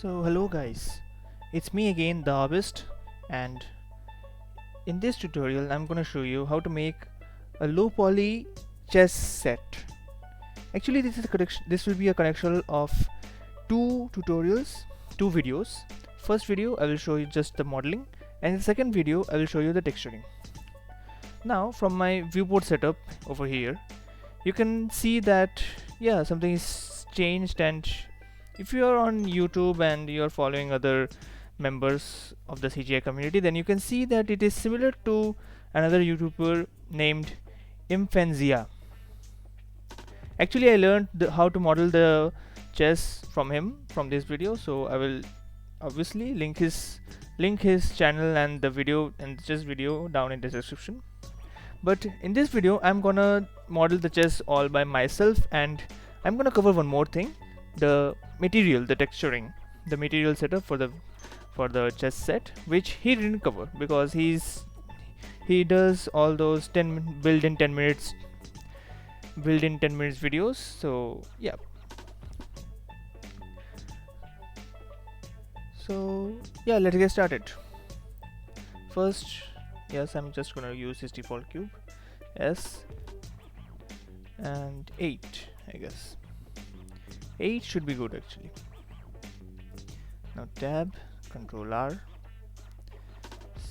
So hello guys, it's me again, the Hobbyist, and in this tutorial I'm gonna show you how to make a low poly chess set. Actually this will be a collection of two tutorials, two videos. First video I will show you just the modeling, and in the second video I will show you the texturing. Now from my viewport setup over here, you can see that something is changed, and if you are on YouTube and you are following other members of the CGI community, then you can see that it is similar to another YouTuber named Imfenzia. Actually I learned how to model the chess from him from this video, so I will obviously link his channel and the video and chess video down in the description. But in this video I'm gonna model the chess all by myself, and I'm gonna cover one more thing: the material, the texturing, the material setup for the chess set, which he didn't cover because he does all those 10 build in 10 minutes videos. So yeah, let's get started. First, yes, I'm just gonna use his default cube S and 8. I guess 8 should be good actually. Now tab, control R,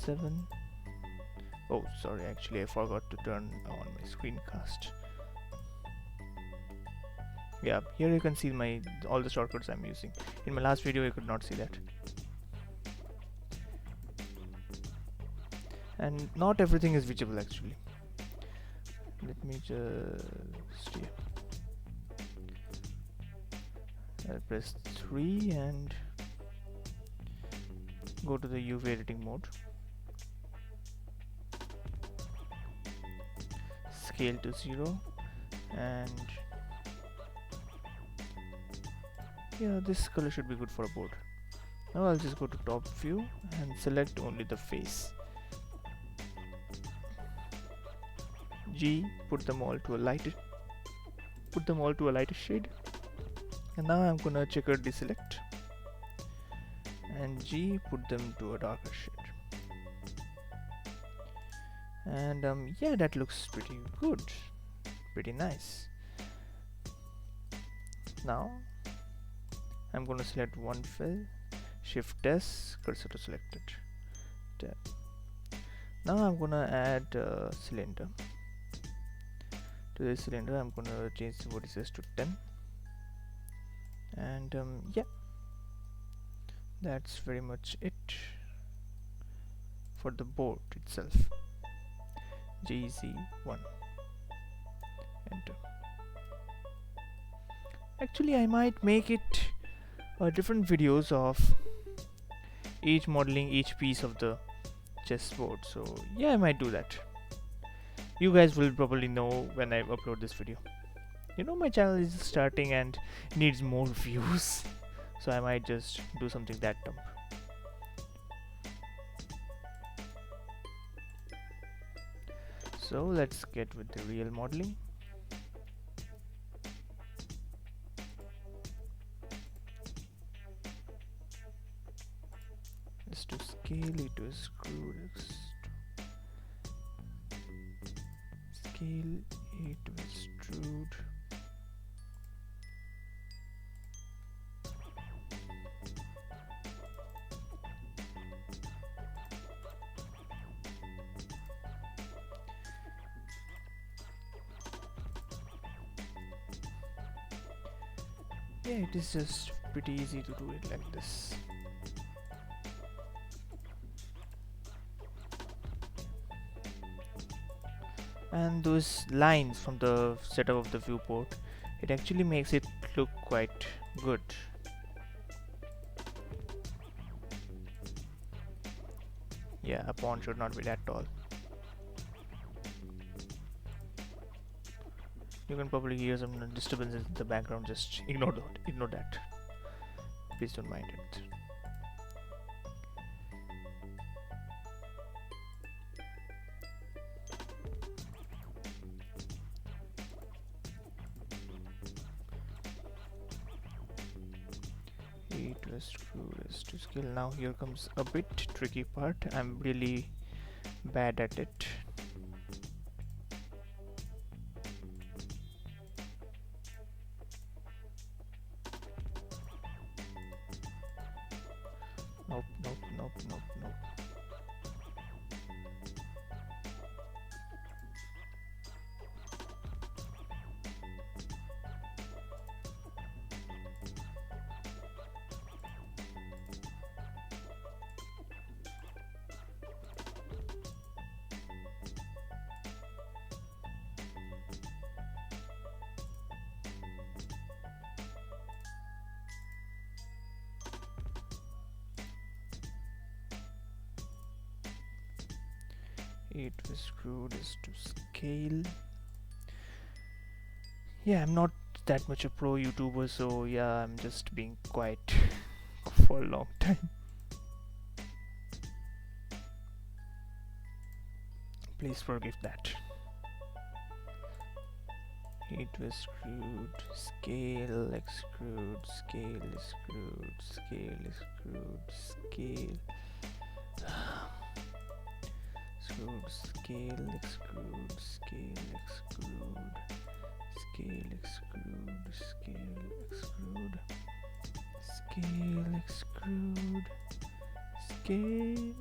7. Oh sorry, actually I forgot to turn on my screencast. Yeah, here you can see all the shortcuts I'm using. In my last video you could not see that. And not everything is visible actually. Let me just press 3 and go to the UV editing mode. Scale to 0, and yeah, this color should be good for a board. Now I'll just go to top view and select only the face. G, put them all to a lighter shade, and now I'm gonna checker deselect, and G, put them to a darker shade. And yeah, that looks pretty good, pretty nice. Now I'm gonna select one fill, shift S, cursor to selected. Now I'm gonna add a cylinder. To this cylinder I'm gonna change the vertices to 10, and yeah, that's very much it for the board itself. GZ1, enter. Actually I might make it different videos of each modeling each piece of the chessboard, so yeah, I might do that. You guys will probably know when I upload this video. You know, my channel is starting and needs more views, so I might just do something that dumb. So let's get with the real modeling. Just to scale it to extrude, scale it to extrude. Yeah, it is just pretty easy to do it like this. And those lines from the setup of the viewport, it actually makes it look quite good. Yeah, a pawn should not be that tall. You can probably hear some disturbances in the background, just ignore that. Please don't mind it. screw is to scale. Now here comes a bit tricky part. I'm really bad at it. Nope, nope, nope, nope, nope. It was screwed is to scale. Yeah, I'm not that much a pro YouTuber, so yeah, I'm just being quiet for a long time. Please forgive that. It was screwed, scale, extrude, scale, extrude, scale, extrude, scale. Screwed, scale, extrude, scale, extrude, scale, extrude, scale, extrude, scale, extrude, scale.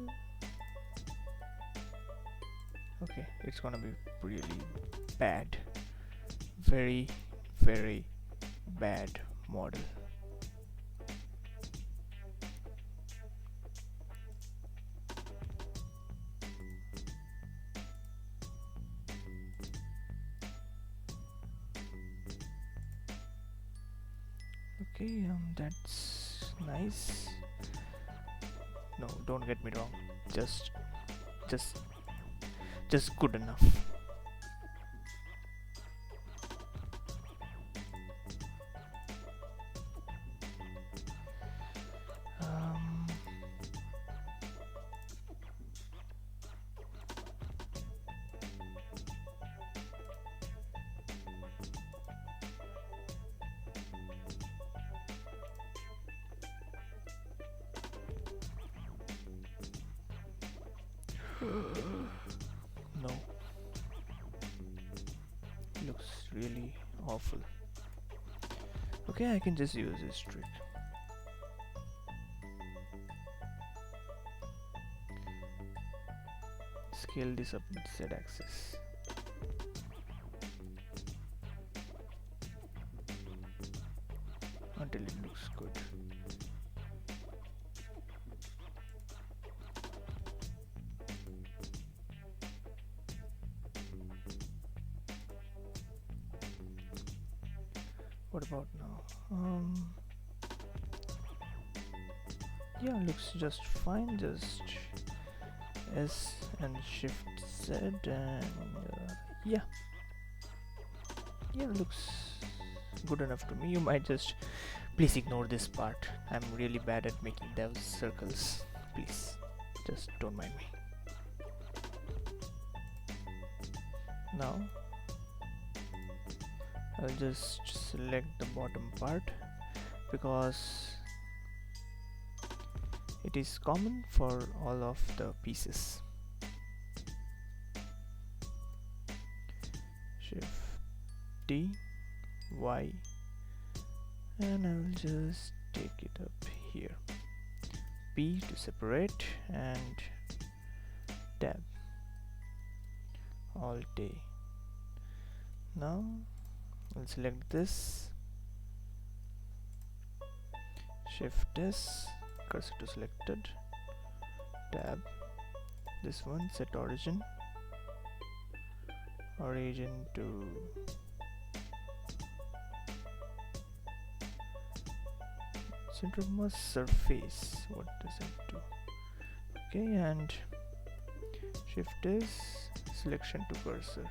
Okay, it's gonna be really bad. Very, very bad model. Okay, that's nice. No, don't get me wrong. Just, just, just good enough. No, looks really awful. Okay, I can just use this trick. Scale this up with Z axis. Until it looks good. What about now? Yeah, looks just fine. Just S and Shift Z, and yeah, looks good enough to me. You might just please ignore this part. I'm really bad at making those circles. Please, just don't mind me. Now I'll just select the bottom part because it is common for all of the pieces. Shift D, Y, and I'll just take it up here. P to separate and tab. Alt A. Now I'll select this, Shift S, cursor to selected, tab, this one, set origin to center of mass surface. What does it do? Okay, and Shift S, selection to cursor.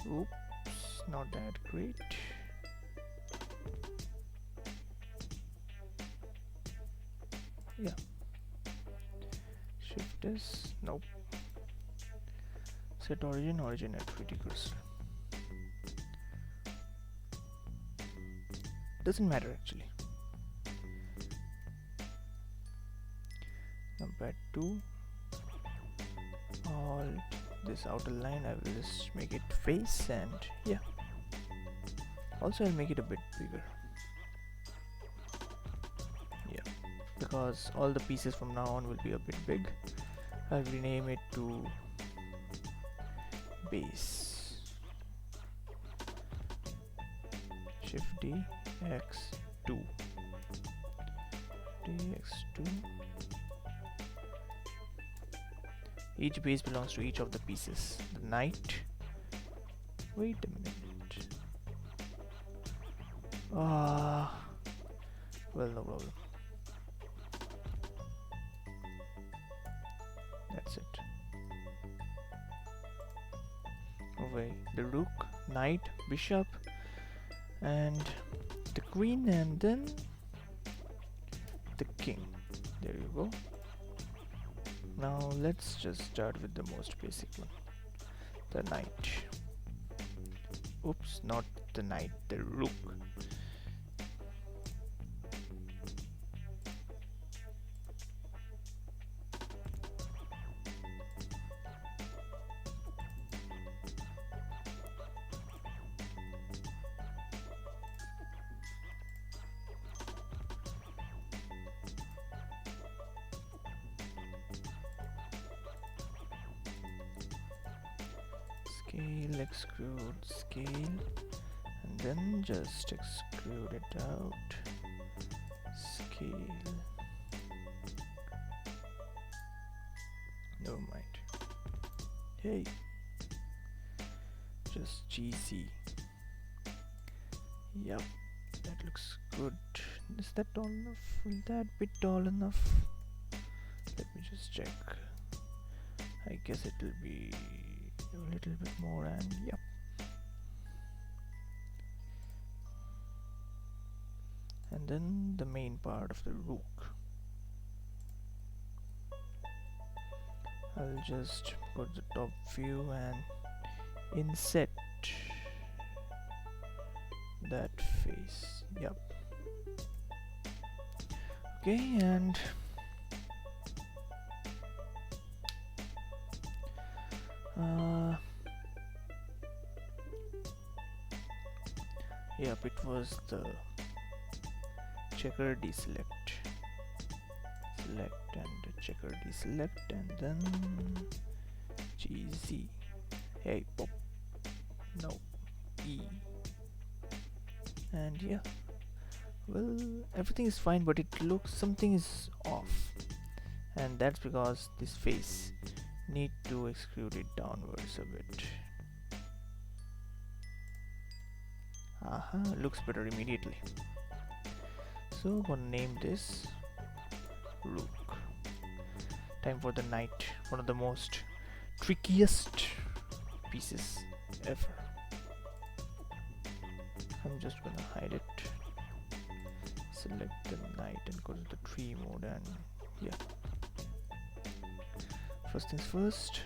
Oops, not that great. Yeah. Shift S, nope. Set origin at 3D cursor. doesn't matter actually. Number 2, all this outer line I will just make it face, and yeah, also I'll make it a bit bigger, yeah, because all the pieces from now on will be a bit big. I'll rename it to base. Shift D X2 DX2. Each base belongs to each of the pieces. The knight. Wait a minute. Well, no problem. That's it. Okay, the rook, knight, bishop, and the queen, and then the king. There you go. Now let's just start with the most basic one, the knight. Oops, not the knight, the rook. Scale, extrude, scale, and then just extrude it out. Scale. Never mind. Hey, just GC. Yep, that looks good. Is that tall enough? Will that be tall enough? Let me just check. I guess it will be a little bit more, and yep. And then the main part of the rook. I'll just go to the top view and inset that face. Yep. Okay, and yep, it was the checker deselect, select, and checker deselect, and then GZ. Hey, pop. No, E. And yeah, well, everything is fine, but it looks something is off, and that's because this face need to extrude it downwards a bit. Aha, looks better immediately. So I'm gonna name this rook. Time for the knight, one of the most trickiest pieces ever. I'm just gonna hide it, select the knight and go to the tree mode, and yeah. First things first.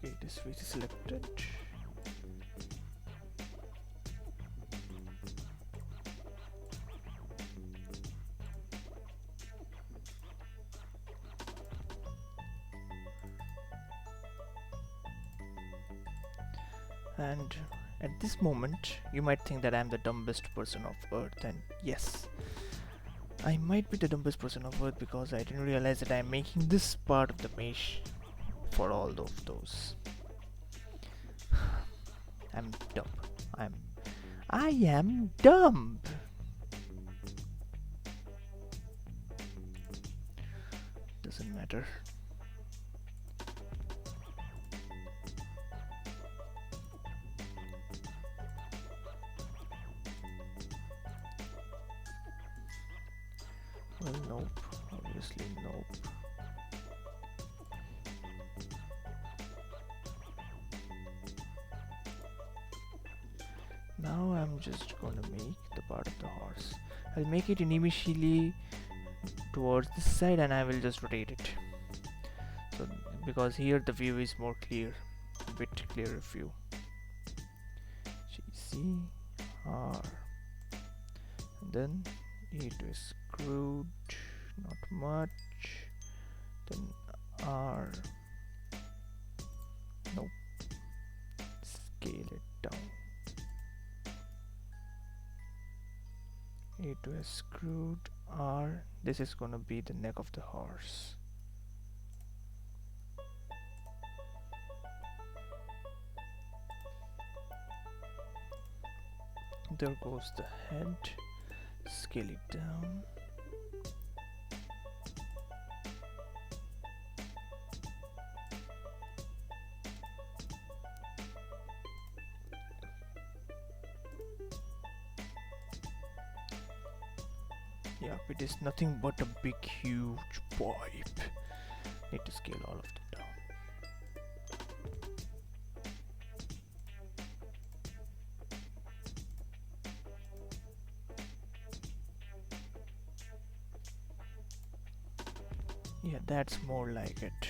Okay, this face is selected. And at this moment, you might think that I'm the dumbest person of Earth, and yes, I might be the dumbest person of Earth because I didn't realize that I'm making this part of the mesh for all of those. I'm dumb. I am dumb. Doesn't matter. Well, nope. Obviously, nope. Now I'm just gonna make the part of the horse. I'll make it initially towards this side, and I will just rotate it. So because here the view is more clear bit clearer view. GC R, and then E to extrude, not much, then R, nope, scale it down, E to extrude R, this is gonna be the neck of the horse. There goes the head, scale it down. Yep, it is nothing but a big huge pipe. Need to scale all of them down. Yeah, that's more like it.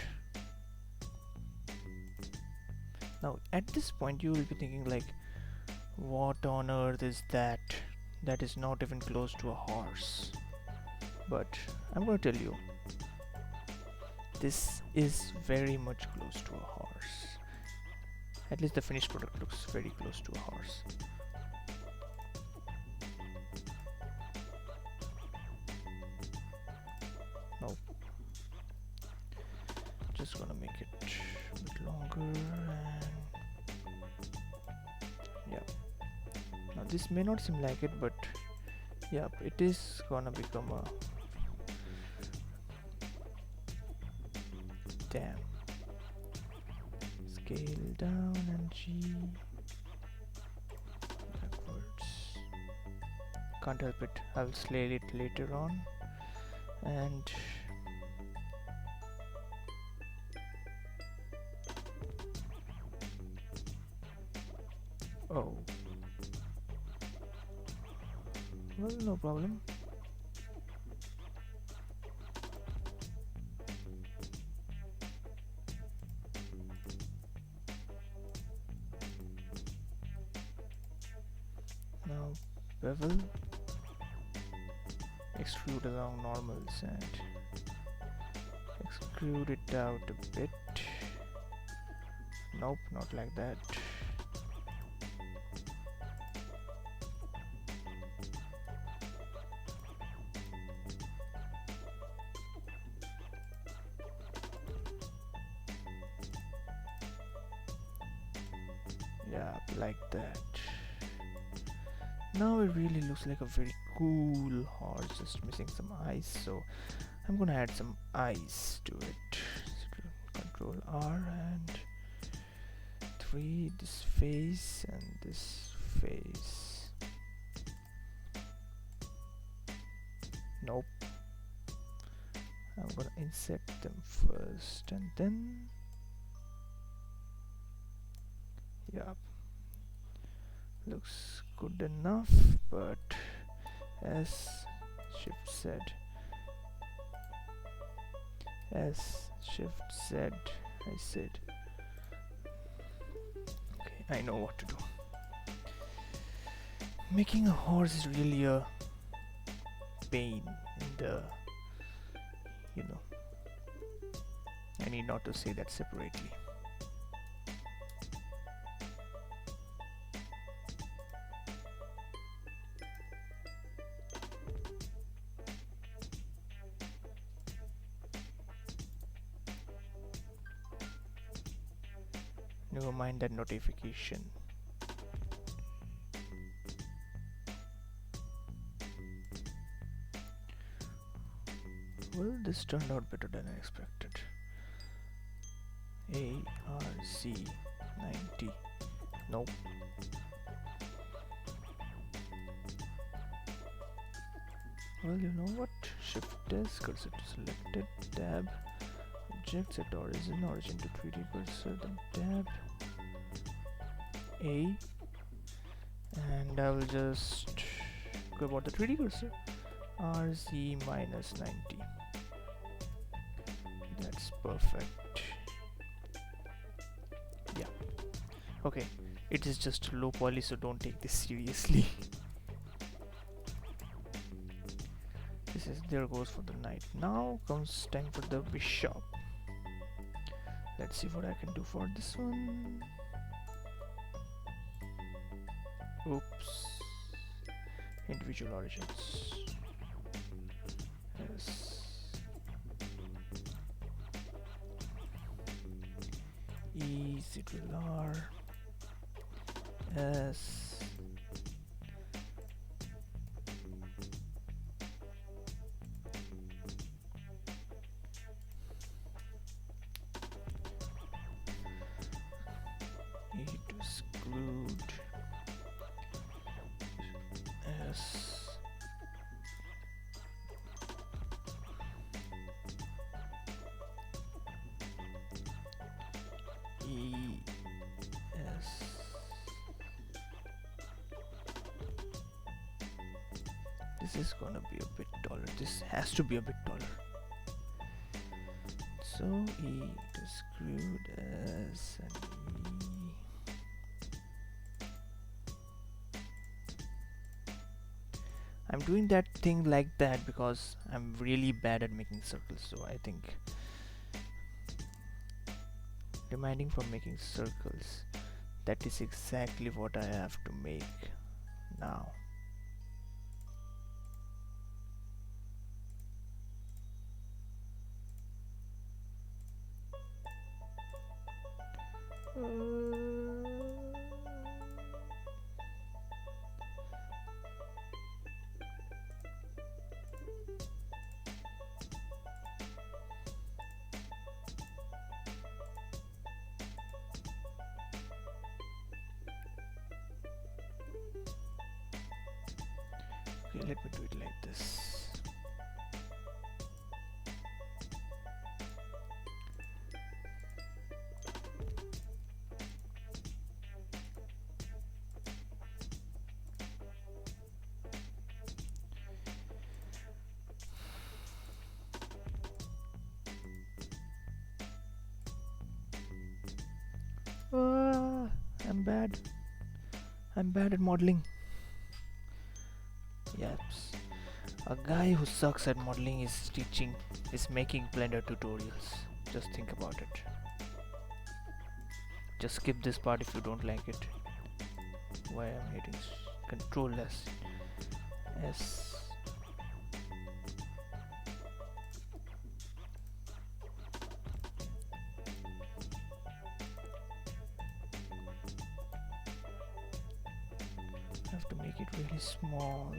Now at this point you will be thinking like, what on earth is that? That is not even close to a horse. But I'm going to tell you, this is very much close to a horse. At least the finished product looks very close to a horse. Nope. Just gonna make it a bit longer and yeah. Now this may not seem like it, but yeah, it is gonna become a damn. Scale down and G backwards. Can't help it. I'll scale it later on. And oh, well, no problem. Now bevel, extrude along normals and extrude it out a bit. Nope, not like that. Yeah, like that. Now it really looks like a very cool horse, just missing some eyes, so I'm gonna add some eyes to it. So Control R and 3, this face and this face. Nope. I'm gonna insert them first and then yeah, looks good enough, but as Shift Z, I said okay, I know what to do. Making a horse is really a pain in the, you know, I need not to say that separately. Never mind that notification. Well, this turned out better than I expected. ARC 90. Nope. Well, you know what? Shift S, cursor to selected, tab, object, set origin to 3D cursor, then tab, A, and I will just go about the 3D cursor, RZ minus 90. That's perfect. Yeah. Okay, it is just low poly, so don't take this seriously. This is there goes for the knight. Now comes time for the bishop. Let's see what I can do for this one. Oops. Individual origins. Yes. E, C to R. S. E to exclude. S. E. S. This is gonna be a bit taller. This has to be a bit taller. So E to exclude S and E. I'm doing that thing like that because I'm really bad at making circles, so I think reminding from making circles, that is exactly what I have to make now. Okay, let me do it like this. I'm bad. I'm bad at modeling. Yes. A guy who sucks at modeling is making Blender tutorials. Just think about it. Just skip this part if you don't like it. Why I'm hitting Control S. S. I have to make it really small.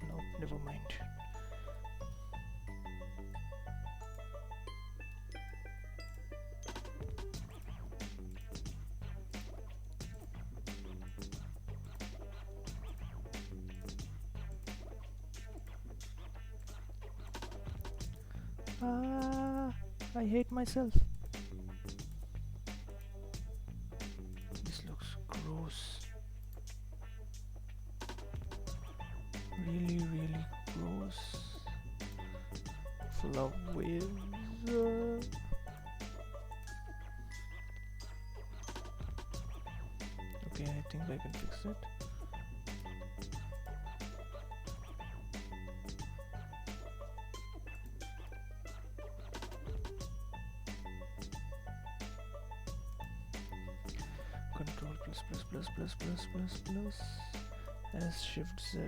Nope, never mind. I hate myself. This looks gross. Really, really gross. Full of waves. Okay, I think I can fix it. Control plus S Shift Z.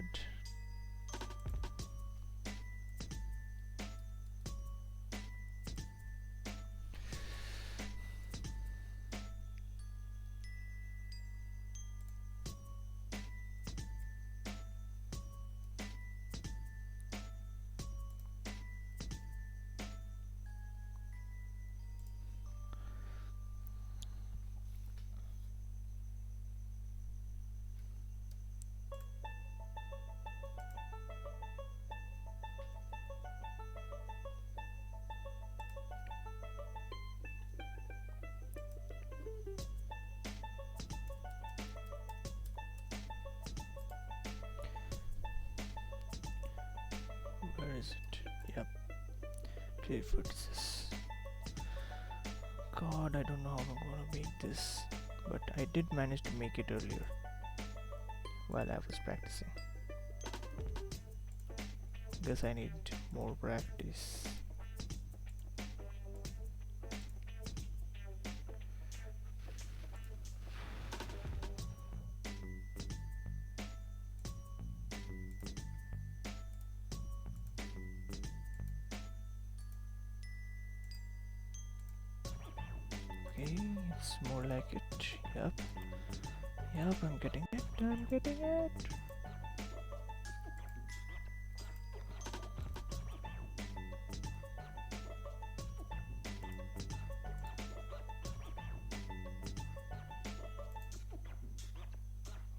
If it's God, I don't know how I'm gonna make this, but I did manage to make it earlier while I was practicing. Guess I need more practice. Okay, it's more like it. Yep. Yep, I'm getting it. I'm getting it.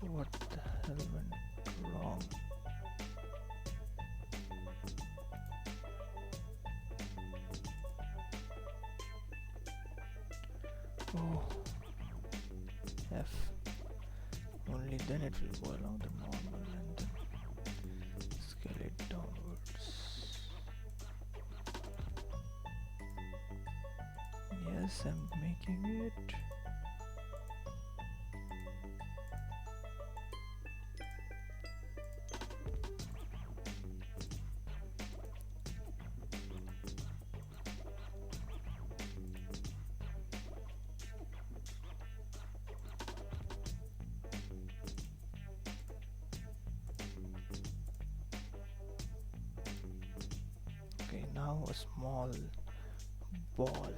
What the hell went wrong? Oh, F. Only then it will go along the normal and then scale it downwards. Yes, I'm making it. Okay, now a small ball.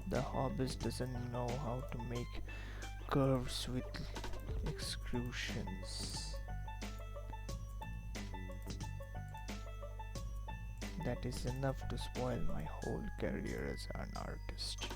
The hobbyist doesn't know how to make curves with extrusions. That is enough to spoil my whole career as an artist.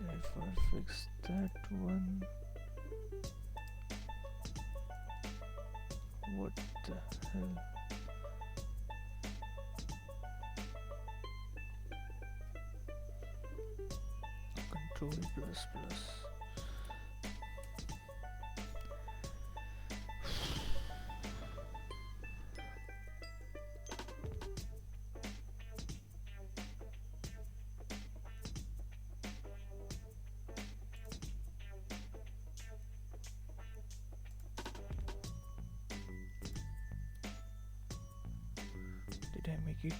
If I fix that one, what the hell? Control plus plus. Did I make it?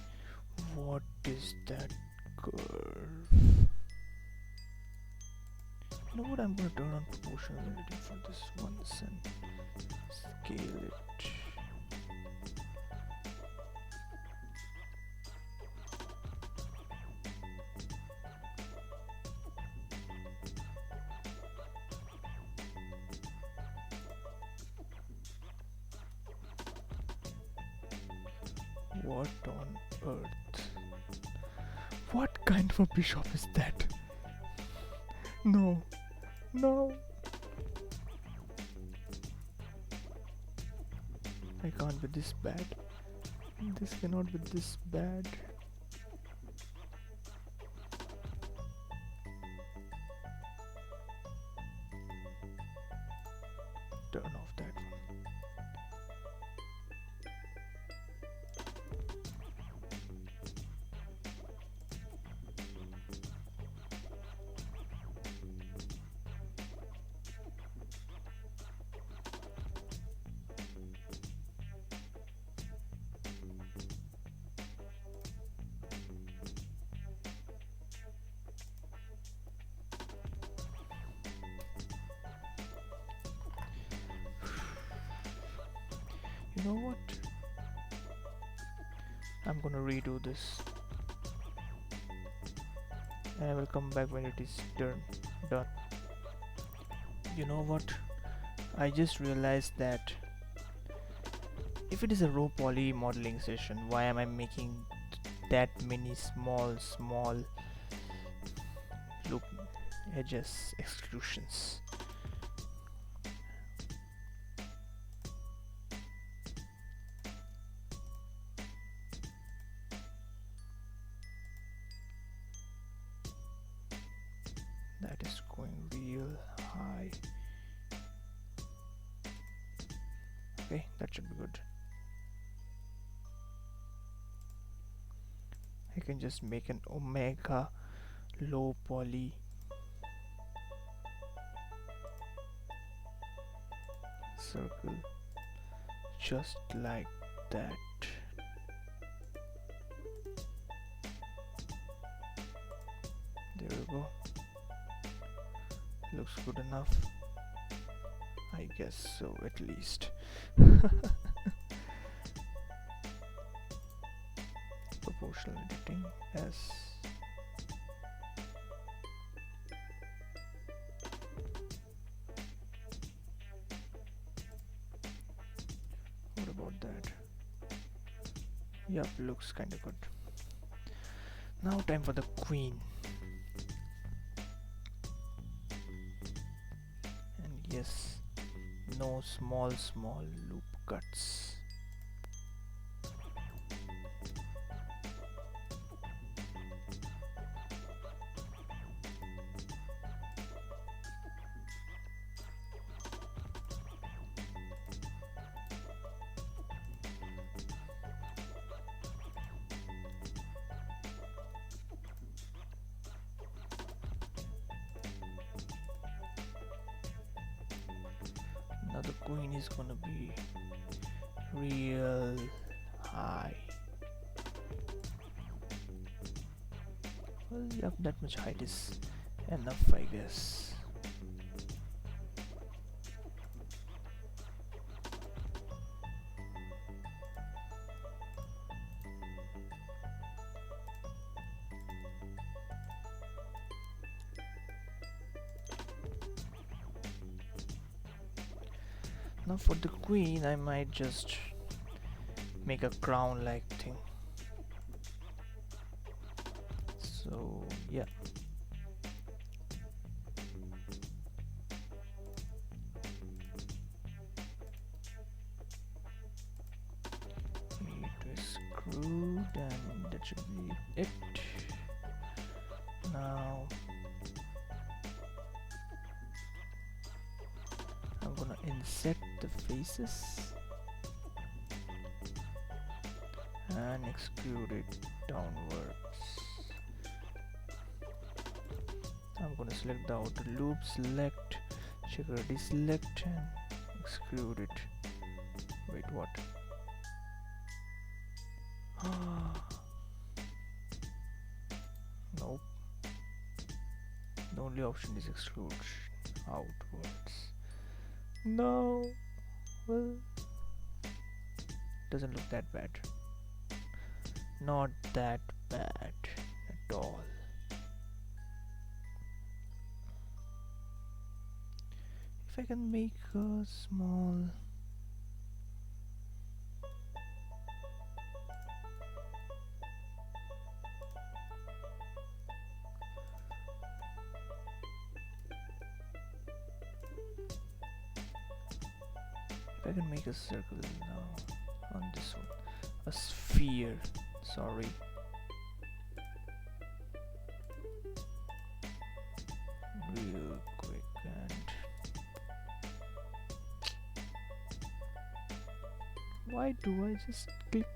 What is that curve? You know what? I'm gonna turn on proportionality for this once and scale it. What on earth? What kind of a bishop is that? No, no. I can't be this bad. This cannot be this bad. Turn off that one. You know what? I'm gonna redo this and I will come back when it is done. You know what? I just realized that if it is a row poly modeling session, why am I making that many small loop edges exclusions? That is going real high. Okay, that should be good. I can just make an omega low poly circle just like that. There we go. Looks good enough. I guess so, at least. Proportional editing S. What about that? Yup, looks kinda good. Now time for the queen. And yes, no small loop cuts. Now the queen is gonna be real high. Well, yep, that much height is enough, I guess. Now for the queen, I might just make a crown like thing. So yeah. It is screwed and that should be it. Now I'm gonna inset the faces and extrude it downwards. I'm gonna select the outer loop, select, checker deselect and extrude it. Wait, what? Nope. The only option is extrude outwards. No. Well, doesn't look that bad. Not that bad at all. If I can make a small I can make a circle now on this one, a sphere, sorry. Real quick and why do I just click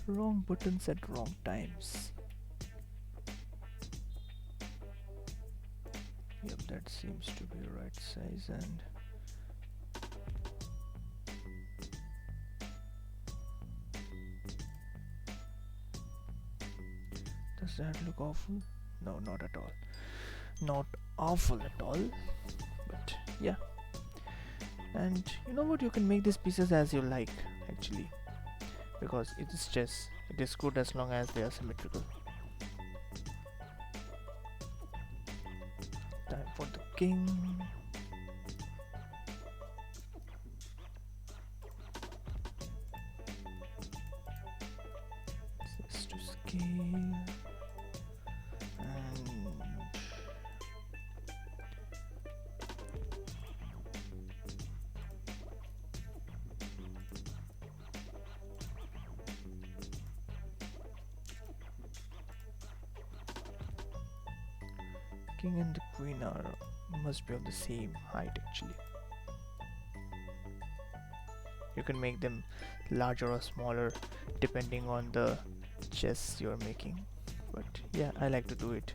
wrong buttons at wrong times? Yep, that seems to be the right size and does that look awful? No, not at all. Not awful at all. But yeah. And you know what, you can make these pieces as you like actually, because it is chess. It is good as long as they are symmetrical. Time for the king. 6 to scale. And king and the queen are must be of the same height actually. You can make them larger or smaller depending on the chess you're making, but yeah, I like to do it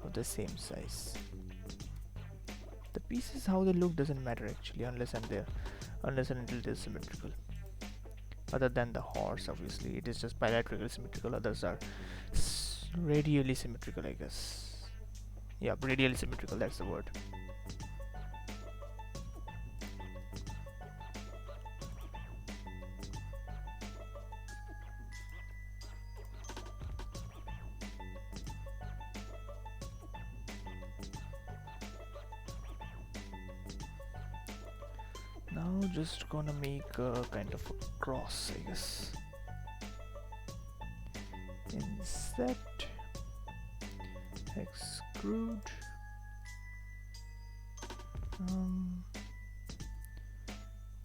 of the same size. The pieces how they look doesn't matter actually, unless and until it is symmetrical. Other than the horse, obviously it is just bilaterally symmetrical. Others are radially symmetrical, I guess. Yeah, radially symmetrical, that's the word. Now just gonna make a kind of a cross, I guess. Inset, extrude.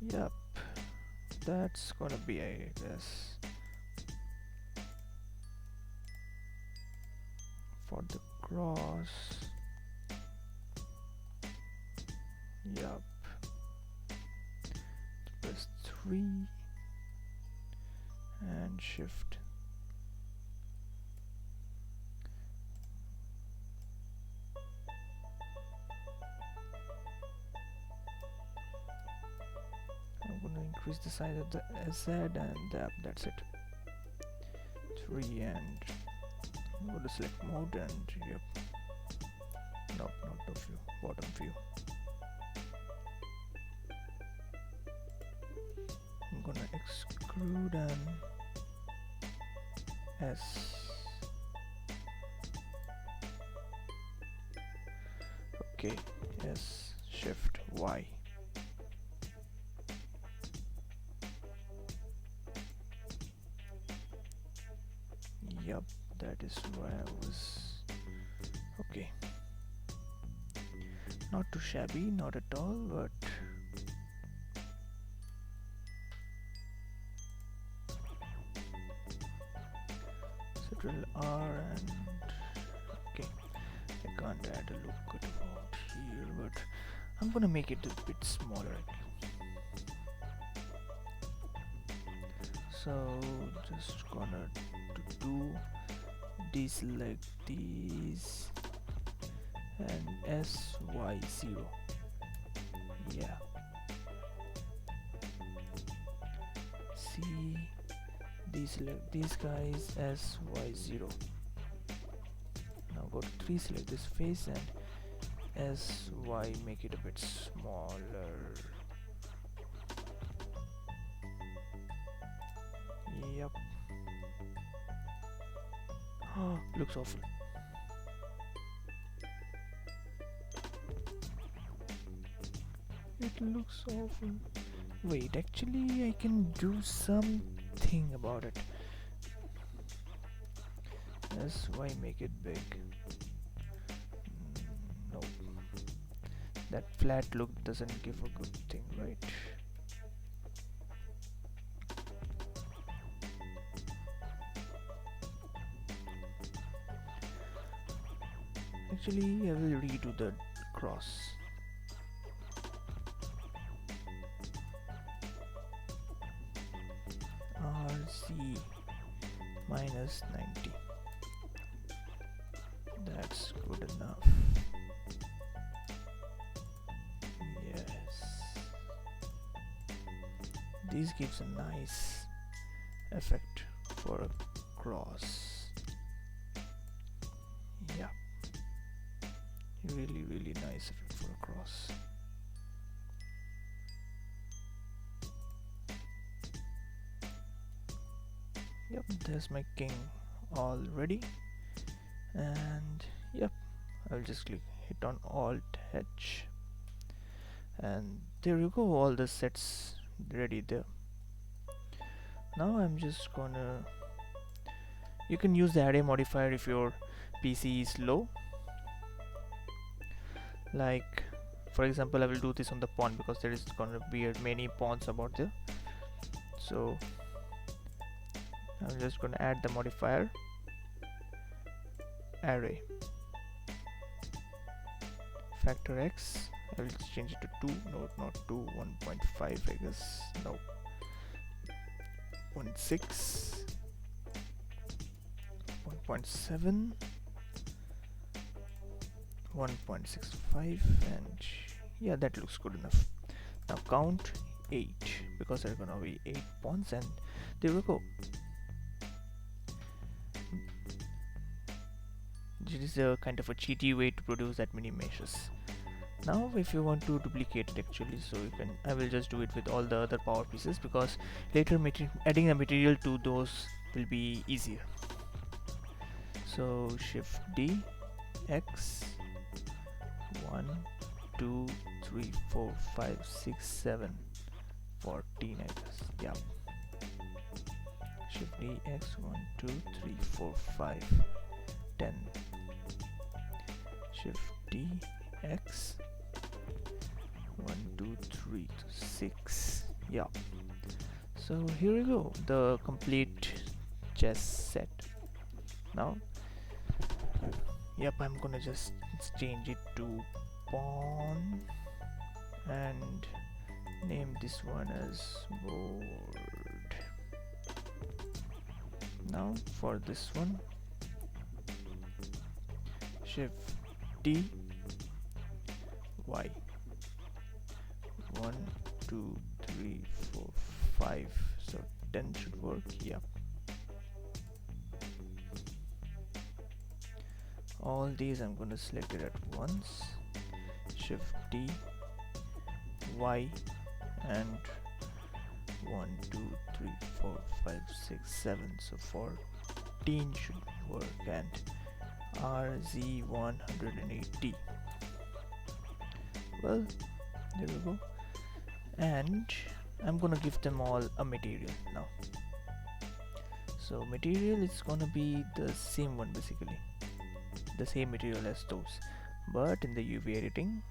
Yep, that's gonna be, I guess, for the cross. Yep. Press 3 and shift. I'm gonna increase the size of the SZ and that's it. 3 and go to select mode and yep. Nope, not the view, bottom view. I'm gonna extrude and S. Okay, S, shift Y. Yup, that is where I was. Okay. Not too shabby, not at all, but Ctrl R and okay. I can't add a look about here, but I'm gonna make it a bit smaller. So just gonna do deselect these and SY0. Yeah. See, deselect these guys SY0. Now go to 3, select this face and SY, make it a bit smaller. Yep. Oh, looks awful. It looks awful. Wait, actually I can do something about it. SY, make it big. No. That flat look doesn't give a good thing, right? Actually, I will redo the cross. RC minus 90. That's good enough. Yes. This gives a nice effect for a cross. Yeah. Really nice effect for a cross. Yep, there's my king already. And yep, I'll just hit on Alt H, and there you go, all the sets ready there. Now I'm just gonna, you can use the array modifier if your PC is low. Like for example, I will do this on the pawn because there is gonna be many pawns about there. So I'm just gonna add the modifier array factor x. I will just change it to 2, no, not 2, 1.5 I guess, no, 0.6, 1.7, 1.65, and yeah, that looks good enough. Now count 8 because there are gonna be 8 pawns, and there we go. This is a kind of a cheaty way to produce that many meshes. Now if you want to duplicate it actually, so you can, I will just do it with all the other power pieces because later adding the material to those will be easier. So shift D, X, 1, 2, 3, 4, 5, 6, 7, 14 I guess, yeah. Shift D, X, 1, 2, 3, 4, 5, 10. Shift D, X, 1, 2, 3, 6, yeah. So here we go, the complete chess set. Now yep, I'm gonna just change it to pawn and name this one as board. Now for this one, shift D, Y, 1, 2, 3, 4, 5, so 10 should work, yeah. All these I'm going to select it at once, shift D, Y, and 1, 2, 3, 4, 5, 6, 7, so 14 should work, and RZ180. Well, there we go. And I'm gonna give them all a material now. So material is gonna be the same one, basically the same material as those, but in the UV editing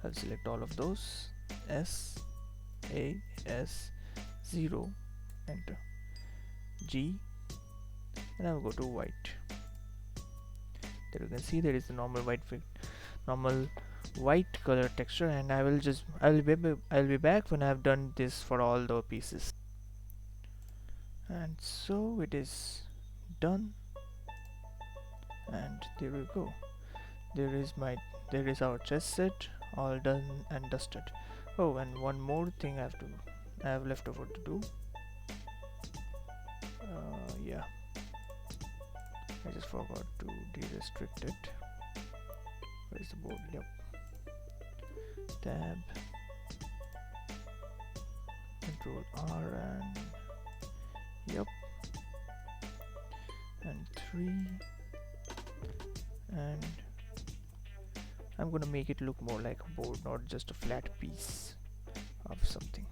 I'll select all of those, S, A, S, 0, enter, G, and I'll go to white. There you can see there is a normal white color texture, and I'll be back when I've done this for all the pieces. And so it is done, and there we go. There is our chess set all done and dusted. Oh, and one more thing I have left over to do. Yeah, I just forgot to derestrict it. Where is the board? Yep. Tab, Control R, and yep, and 3, and I'm gonna make it look more like a board, not just a flat piece of something.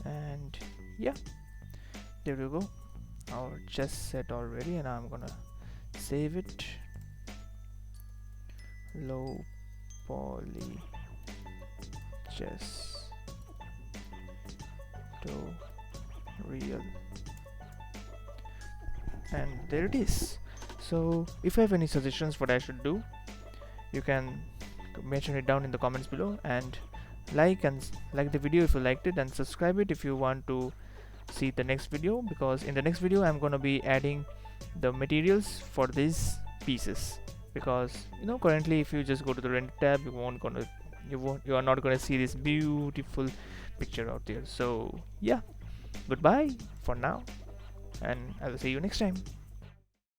And yeah, there you go, our chess set already, and I'm gonna save it. Low poly chess tutorial, and there it is. So if you have any suggestions what I should do, you can mention it down in the comments below, and like the video if you liked it, and subscribe it if you want to see the next video, because in the next video I'm gonna be adding the materials for these pieces, because you know currently if you just go to the render tab, you are not gonna see this beautiful picture out there. So yeah, goodbye for now, and I will see you next time.